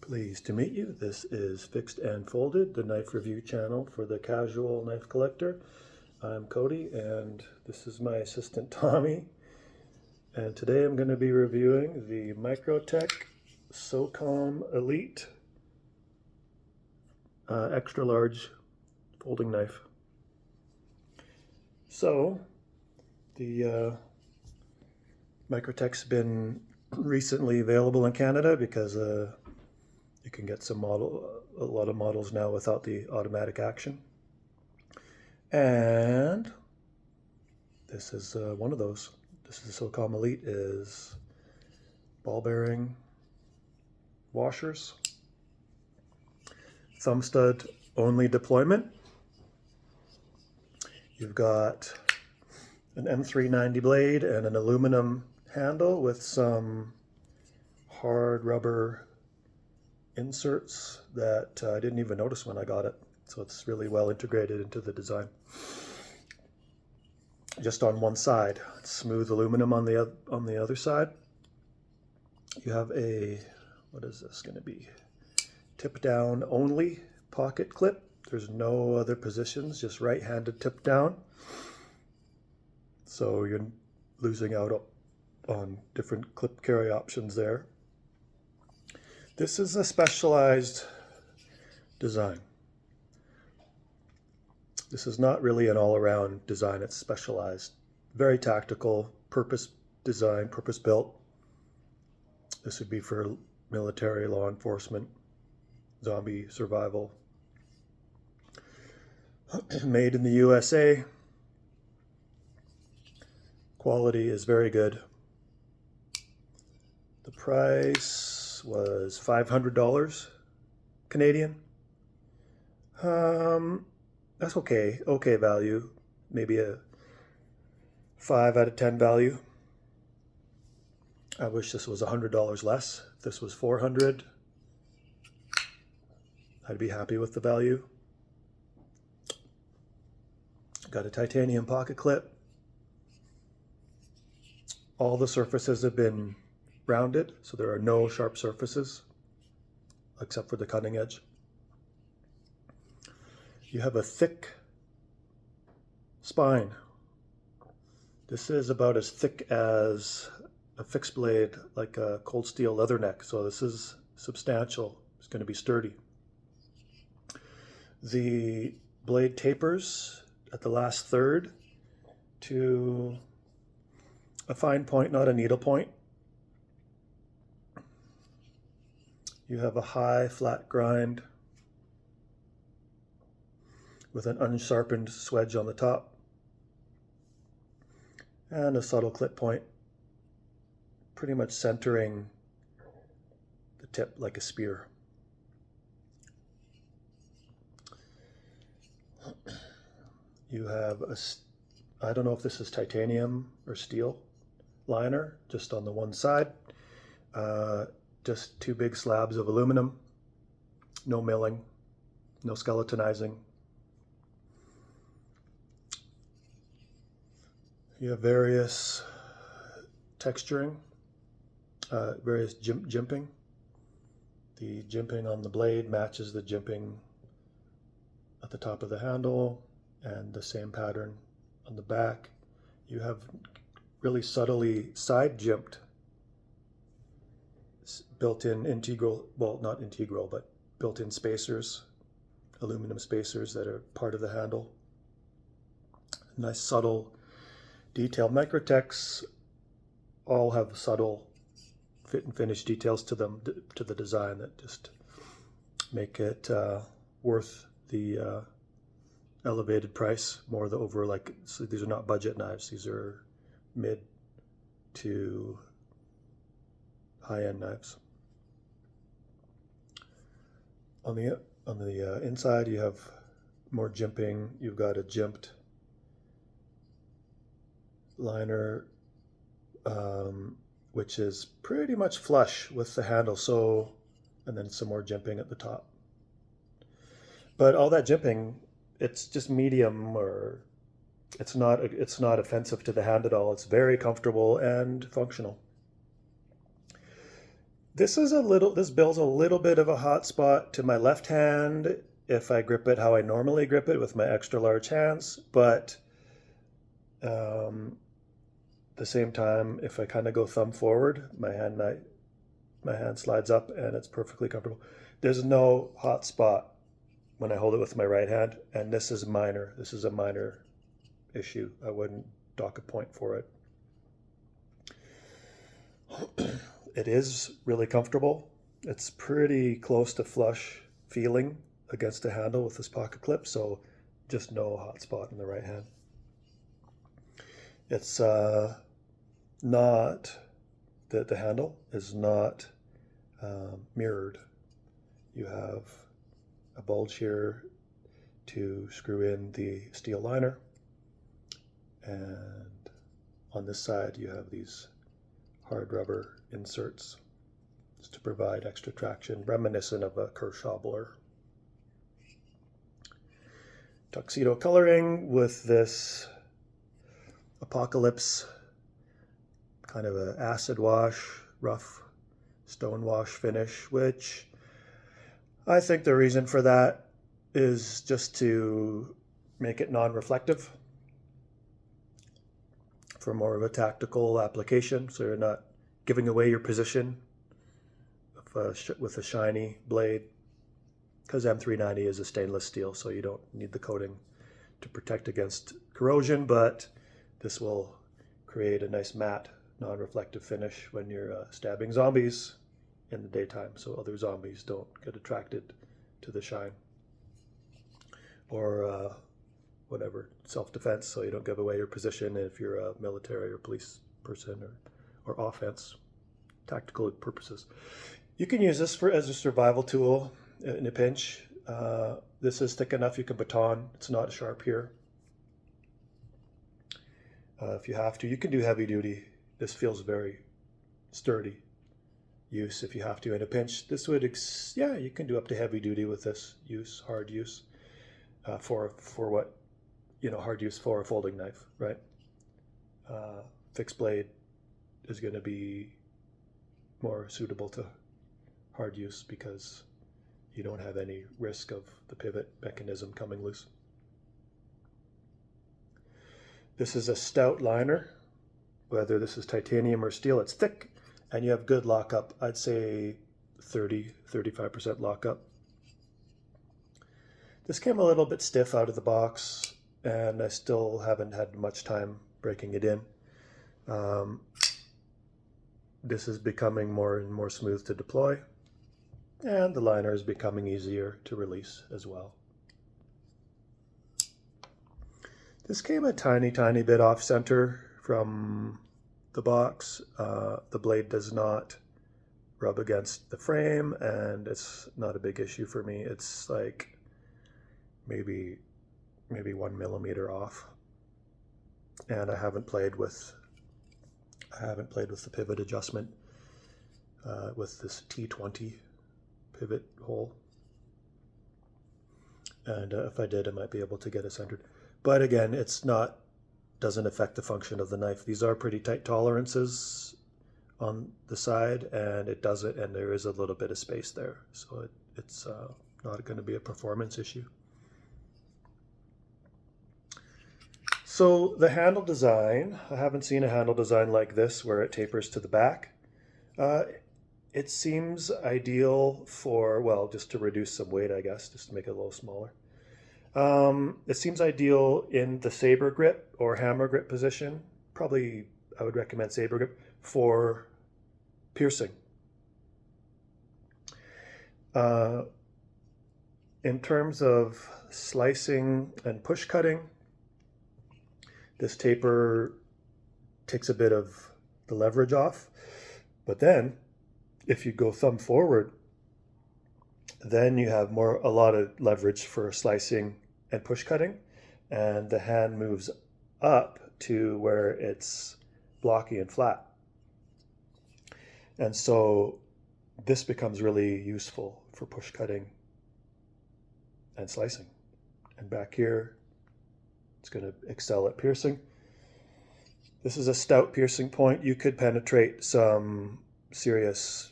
Pleased to meet you. This is Fixed and Folded, the knife review channel for the casual knife collector. I'm Cody and this is my assistant Tommy. And today I'm going to be reviewing the Microtech Socom Elite extra large folding knife. So the Microtech's been recently available in Canada because you can get a lot of models now without the automatic action. And this is one of those. This is the Socom Elite, is ball bearing washers, thumb stud only deployment. You've got an M390 blade and an aluminum handle with some hard rubber inserts that I didn't even notice when I got it. So it's really well integrated into the design. Just on one side, smooth aluminum on the other side. You have a, what is this going to be? Tip down only pocket clip. There's no other positions, just right-handed tip down. So you're losing out on different clip carry options there. This is a specialized design. This is not really an all-around design, it's specialized. Very tactical, purpose design, purpose built. This would be for military, law enforcement, zombie survival. Made in the USA. Quality is very good. The price was $500 Canadian. That's okay value, maybe a 5 out of 10 value. I wish this was $100 less. If this was $400, I'd be happy with the value. Got a titanium pocket clip. All the surfaces have been rounded, so there are no sharp surfaces except for the cutting edge. You have a thick spine. This is about as thick as a fixed blade, like a cold steel leather neck, so this is substantial. It's going to be sturdy. The blade tapers at the last third to a fine point, not a needle point. You have a high flat grind with an unsharpened swedge on the top and a subtle clip point, pretty much centering the tip like a spear. You have I don't know if this is titanium or steel liner just on the one side. Just two big slabs of aluminum, no milling, no skeletonizing. You have various texturing, various jimping. The jimping on the blade matches the jimping at the top of the handle, and the same pattern on the back. You have really subtly side jimped built-in integral, well, not integral, but built-in spacers, aluminum spacers that are part of the handle. Nice subtle detail. Microtechs all have subtle fit and finish details to them, to the design, that just make it worth the elevated price. More the over, like, so these are not budget knives, these are mid to high-end knives. On the inside, you have more jimping. You've got a jimped liner, which is pretty much flush with the handle. So, and then some more jimping at the top. But all that jimping, it's just medium, or it's not offensive to the hand at all. It's very comfortable and functional. This builds a little bit of a hot spot to my left hand if I grip it how I normally grip it with my extra large hands, but the same time, if I kind of go thumb forward, my hand slides up and it's perfectly comfortable. There's no hot spot when I hold it with my right hand, and this is minor. This is a minor issue. I wouldn't dock a point for it. It is really comfortable. It's pretty close to flush feeling against the handle with this pocket clip, so just no hot spot in the right hand. It's not, the handle is not mirrored. You have a bulge here to screw in the steel liner, and on this side you have these hard rubber inserts just to provide extra traction, reminiscent of a Kirschobler. Tuxedo coloring with this Apocalypse kind of an acid wash, rough stone wash finish, which I think the reason for that is just to make it non-reflective for more of a tactical application, so you're not giving away your position with a shiny blade, because M390 is a stainless steel, so you don't need the coating to protect against corrosion, but this will create a nice matte, non-reflective finish when you're stabbing zombies in the daytime, so other zombies don't get attracted to the shine. Or whatever, self-defense, so you don't give away your position if you're a military or police person, or offense, tactical purposes. You can use this as a survival tool in a pinch. This is thick enough you can baton. It's not sharp here. If you have to, you can do heavy duty. This feels very sturdy use if you have to in a pinch. This would, you can do up to heavy duty with this use, hard use, for what, hard use for a folding knife, right? Fixed blade is going to be more suitable to hard use because you don't have any risk of the pivot mechanism coming loose. This is a stout liner. Whether this is titanium or steel, it's thick, and you have good lockup. I'd say 35% lockup. This came a little bit stiff out of the box, and I still haven't had much time breaking it in. This is becoming more and more smooth to deploy, and the liner is becoming easier to release as well. This came a tiny bit off center from the box. The blade does not rub against the frame, and it's not a big issue for me. It's like maybe 1 millimeter off, and I haven't played with the pivot adjustment with this T20 pivot hole, and if I did, I might be able to get it centered. But again, doesn't affect the function of the knife. These are pretty tight tolerances on the side, and there is a little bit of space there, so it's not going to be a performance issue. So the handle design, I haven't seen a handle design like this where it tapers to the back. It seems ideal for, well, just to reduce some weight, I guess, just to make it a little smaller. It seems ideal in the saber grip or hammer grip position. Probably I would recommend saber grip for piercing. In terms of slicing and push cutting, this taper takes a bit of the leverage off, but then if you go thumb forward, then you have a lot of leverage for slicing and push cutting, and the hand moves up to where it's blocky and flat. And so this becomes really useful for push cutting and slicing. And back here, it's going to excel at piercing. This is a stout piercing point. You could penetrate some serious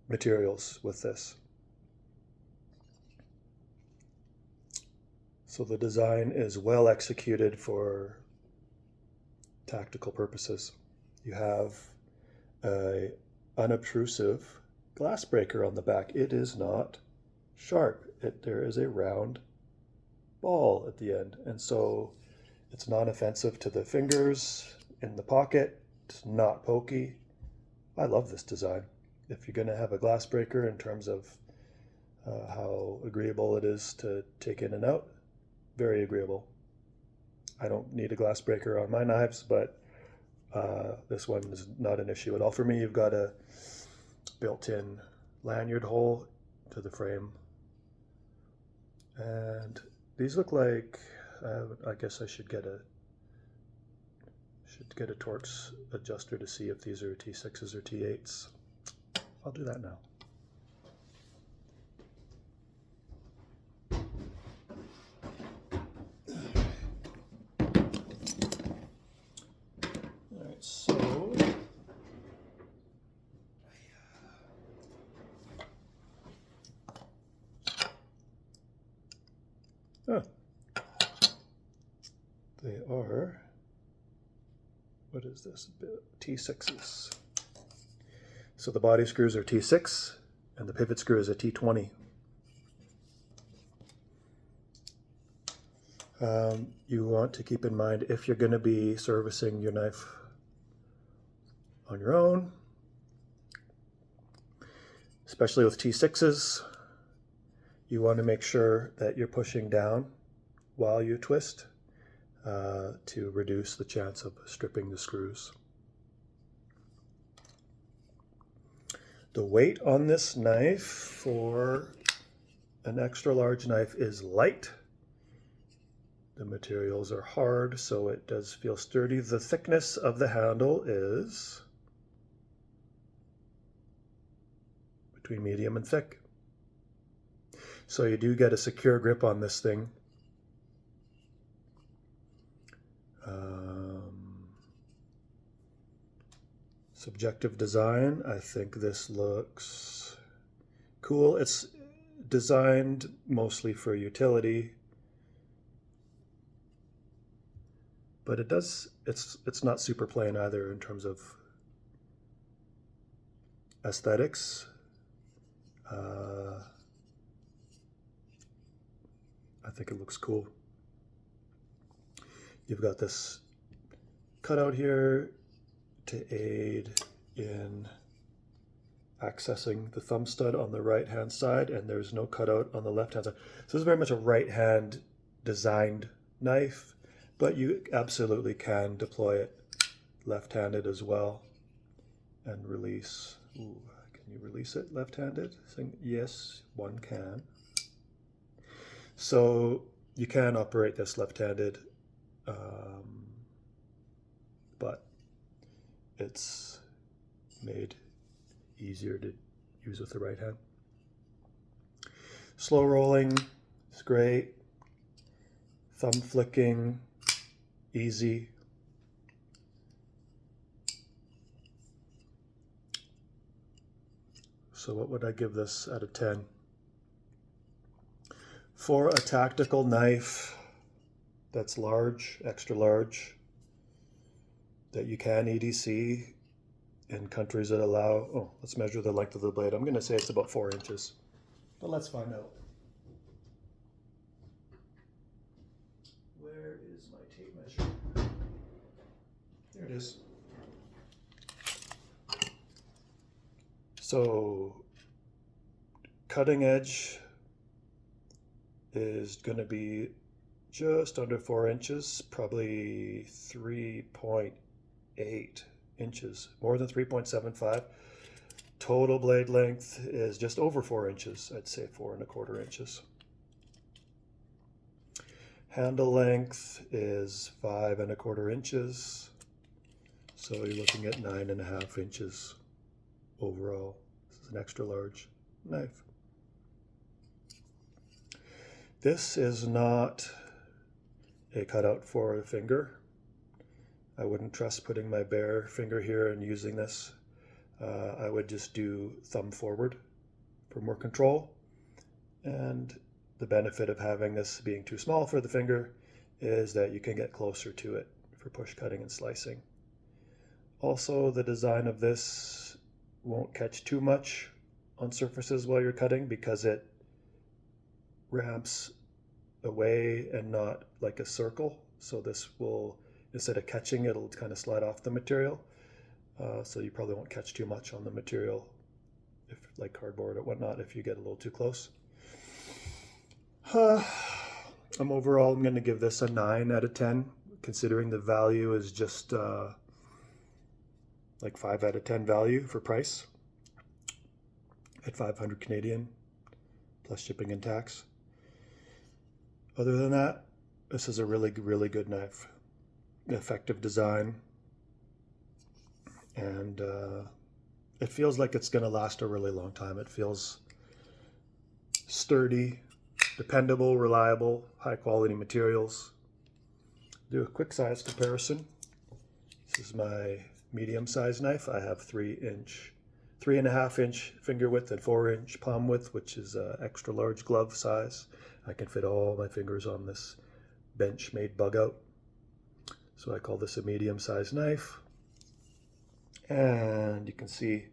materials with this. So the design is well executed for tactical purposes. You have a unobtrusive glass breaker on the back. It is not sharp. There is a round ball at the end, and so it's non-offensive to the fingers in the pocket. It's not pokey. I love this design. If you're going to have a glass breaker in terms of how agreeable it is to take in and out, very agreeable. I don't need a glass breaker on my knives, but this one is not an issue at all. For me, you've got a built-in lanyard hole to the frame. And these look like, I guess I should get a Torx adjuster to see if these are T6s or T8s. I'll do that now. Alright, so they are, what is this, T6s. So the body screws are T6 and the pivot screw is a T20. You want to keep in mind, if you're going to be servicing your knife on your own, especially with T6s, you want to make sure that you're pushing down while you twist to reduce the chance of stripping the screws. The weight on this knife for an extra large knife is light. The materials are hard, so it does feel sturdy. The thickness of the handle is between medium and thick. So you do get a secure grip on this thing. Subjective design, I think this looks cool. It's designed mostly for utility, but it's not super plain either in terms of aesthetics. I think it looks cool. You've got this cutout here to aid in accessing the thumb stud on the right hand side, and there's no cutout on the left hand side. So this is very much a right hand designed knife, but you absolutely can deploy it left-handed as well and release. Ooh, can you release it left-handed? Yes, one can. So you can operate this left-handed, but it's made easier to use with the right hand. Slow rolling is great. Thumb flicking, easy. So what would I give this out of 10? For a tactical knife that's large, extra large, that you can EDC in countries that allow, let's measure the length of the blade. I'm going to say it's about 4 inches, but let's find out. Where is my tape measure? There it is. So cutting edge is going to be just under 4 inches, probably 3.8 inches, more than 3.75. Total blade length is just over 4 inches. I'd say 4¼ inches. Handle length is 5¼ inches. So you're looking at 9½ inches overall. This is an extra large knife. This is not a cutout for a finger. I wouldn't trust putting my bare finger here and using this. I would just do thumb forward for more control. And the benefit of having this being too small for the finger is that you can get closer to it for push cutting and slicing. Also, the design of this won't catch too much on surfaces while you're cutting because it ramps away and not like a circle. So this will, instead of catching, it'll kind of slide off the material. So you probably won't catch too much on the material, if like cardboard or whatnot, if you get a little too close. I'm going to give this a 9 out of 10, considering the value is just like 5 out of 10 value for price at 500 Canadian plus shipping and tax. Other than that, this is a really, really good knife. Effective design, and it feels like it's going to last a really long time. It feels sturdy, dependable, reliable, high quality materials. Do a quick size comparison. This is my medium size knife. I have 3.5 inch finger width and 4-inch palm width, which is extra large glove size. I can fit all my fingers on this bench made bug out. So I call this a medium size knife. And you can see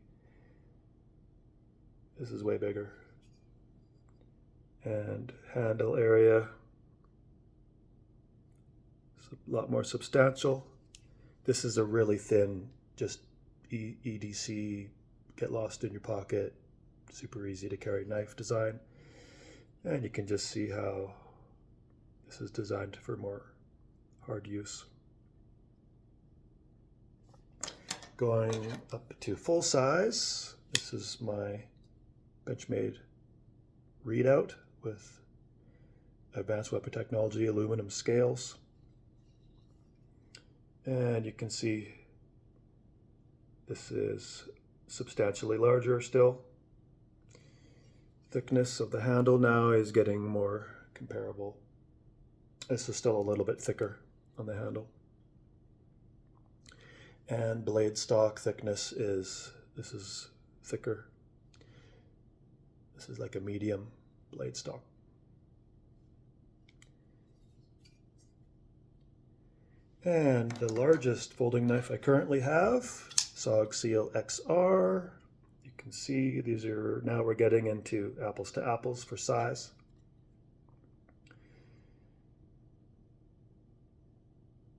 this is way bigger. And handle area is a lot more substantial. This is a really thin, just EDC, get lost in your pocket, super easy to carry knife design. And you can just see how this is designed for more hard use. Going up to full size, this is my Benchmade readout with advanced weapon technology aluminum scales. And you can see this is substantially larger still. Thickness of the handle now is getting more comparable. This is still a little bit thicker on the handle. And blade stock thickness is, this is thicker. This is like a medium blade stock. And the largest folding knife I currently have, SOG Seal XR. You can see these are, now we're getting into apples to apples for size.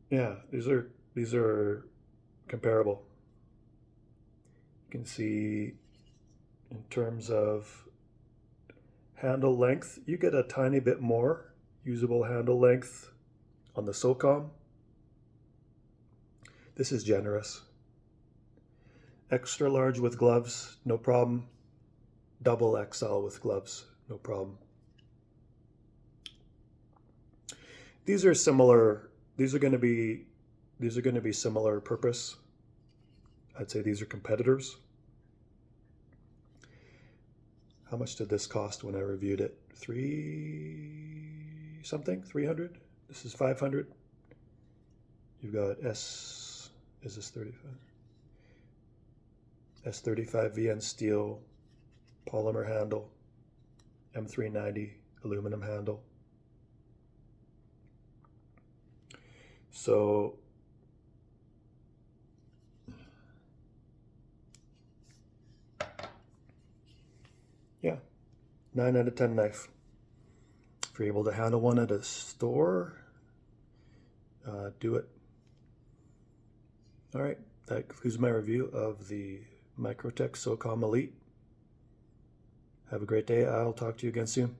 Yeah, these are comparable. You can see in terms of handle length, you get a tiny bit more usable handle length on the Socom. This is generous. Extra large with gloves, no problem. Double XL with gloves, no problem. These are similar. These are going to be similar purpose. I'd say these are competitors. How much did this cost when I reviewed it? 300? This is 500. You've got is this 35? S35 VN steel, polymer handle, M390 aluminum handle. So yeah, 9 out of 10 knife. If you're able to handle one at a store, do it. All right, that concludes my review of the Microtech Socom Elite. Have a great day. I'll talk to you again soon.